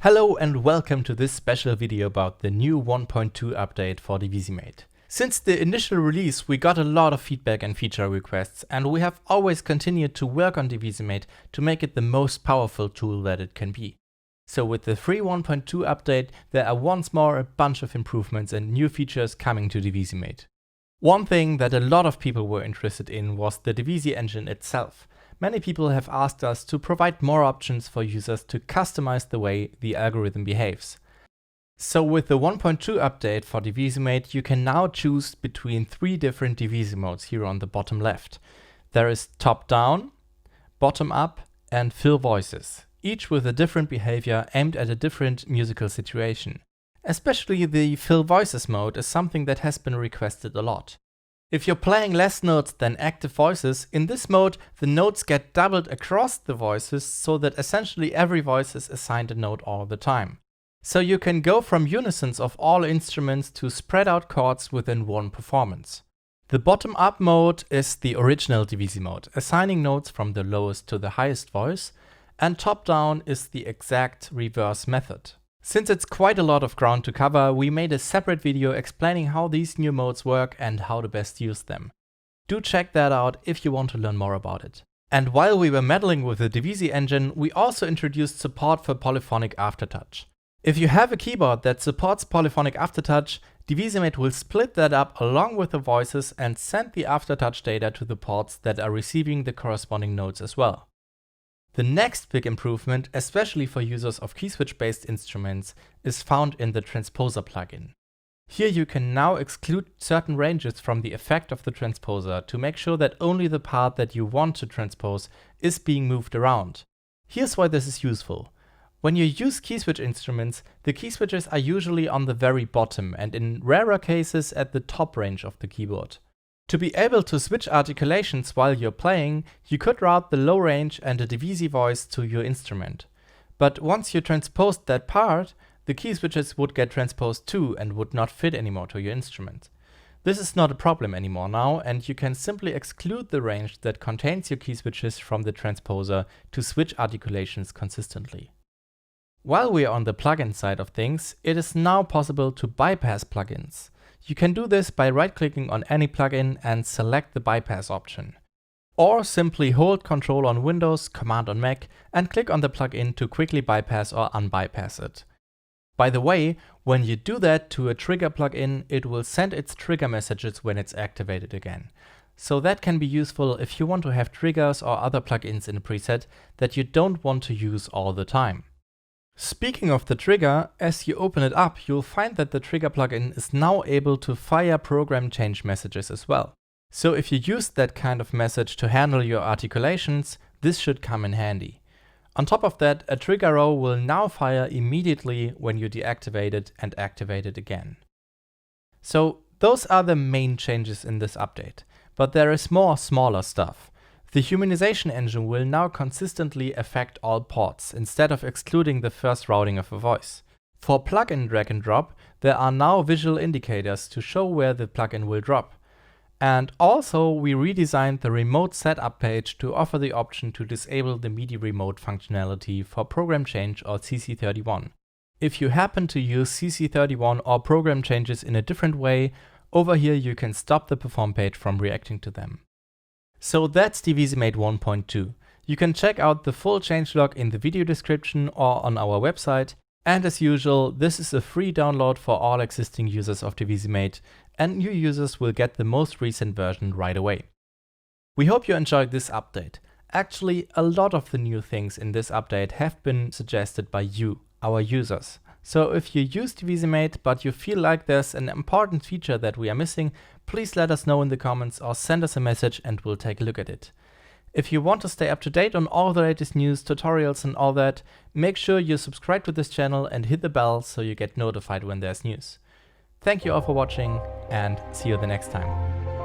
Hello and welcome to this special video about the new 1.2 update for Divisimate. Since the initial release we got a lot of feedback and feature requests, and we have always continued to work on Divisimate to make it the most powerful tool that it can be. So with the free 1.2 update there are once more a bunch of improvements and new features coming to Divisimate. One thing that a lot of people were interested in was the Divisi Engine itself. Many people have asked us to provide more options for users to customize the way the algorithm behaves. So with the 1.2 update for Divisimate, you can now choose between 3 different Divisi modes here on the bottom left. There is top down, bottom up and fill voices, each with a different behavior aimed at a different musical situation. Especially the fill voices mode is something that has been requested a lot. If you're playing less notes than active voices, in this mode the notes get doubled across the voices so that essentially every voice is assigned a note all the time. So you can go from unisons of all instruments to spread out chords within one performance. The bottom up mode is the original Divisi mode, assigning notes from the lowest to the highest voice, and top down is the exact reverse method. Since it's quite a lot of ground to cover, we made a separate video explaining how these new modes work and how to best use them. Do check that out if you want to learn more about it. And while we were meddling with the Divisi engine, we also introduced support for polyphonic aftertouch. If you have a keyboard that supports polyphonic aftertouch, Divisimate will split that up along with the voices and send the aftertouch data to the ports that are receiving the corresponding notes as well. The next big improvement, especially for users of key switch based instruments, is found in the transposer plugin. Here you can now exclude certain ranges from the effect of the transposer to make sure that only the part that you want to transpose is being moved around. Here's why this is useful. When you use key switch instruments, the key switches are usually on the very bottom and in rarer cases at the top range of the keyboard. To be able to switch articulations while you're playing, you could route the low range and a Divisi voice to your instrument. But once you transposed that part, the key switches would get transposed too and would not fit anymore to your instrument. This is not a problem anymore now, and you can simply exclude the range that contains your key switches from the transposer to switch articulations consistently. While we are on the plugin side of things, it is now possible to bypass plugins. You can do this by right-clicking on any plugin and select the bypass option. Or simply hold Ctrl on Windows, Command on Mac and click on the plugin to quickly bypass or unbypass it. By the way, when you do that to a trigger plugin, it will send its trigger messages when it's activated again. So that can be useful if you want to have triggers or other plugins in a preset that you don't want to use all the time. Speaking of the trigger, as you open it up, you'll find that the trigger plugin is now able to fire program change messages as well. So if you use that kind of message to handle your articulations, this should come in handy. On top of that, a trigger row will now fire immediately when you deactivate it and activate it again. So those are the main changes in this update, but there is more smaller stuff. The humanization engine will now consistently affect all ports, instead of excluding the first routing of a voice. For plugin drag and drop, there are now visual indicators to show where the plugin will drop. And also we redesigned the remote setup page to offer the option to disable the MIDI remote functionality for program change or CC31. If you happen to use CC31 or program changes in a different way, over here you can stop the perform page from reacting to them. So that's Divisimate 1.2. You can check out the full changelog in the video description or on our website. And as usual, this is a free download for all existing users of Divisimate, and new users will get the most recent version right away. We hope you enjoyed this update. Actually, a lot of the new things in this update have been suggested by you, our users. So if you use Divisimate but you feel like there's an important feature that we are missing, please let us know in the comments or send us a message and we'll take a look at it. If you want to stay up to date on all the latest news, tutorials and all that, make sure you subscribe to this channel and hit the bell so you get notified when there's news. Thank you all for watching and see you the next time.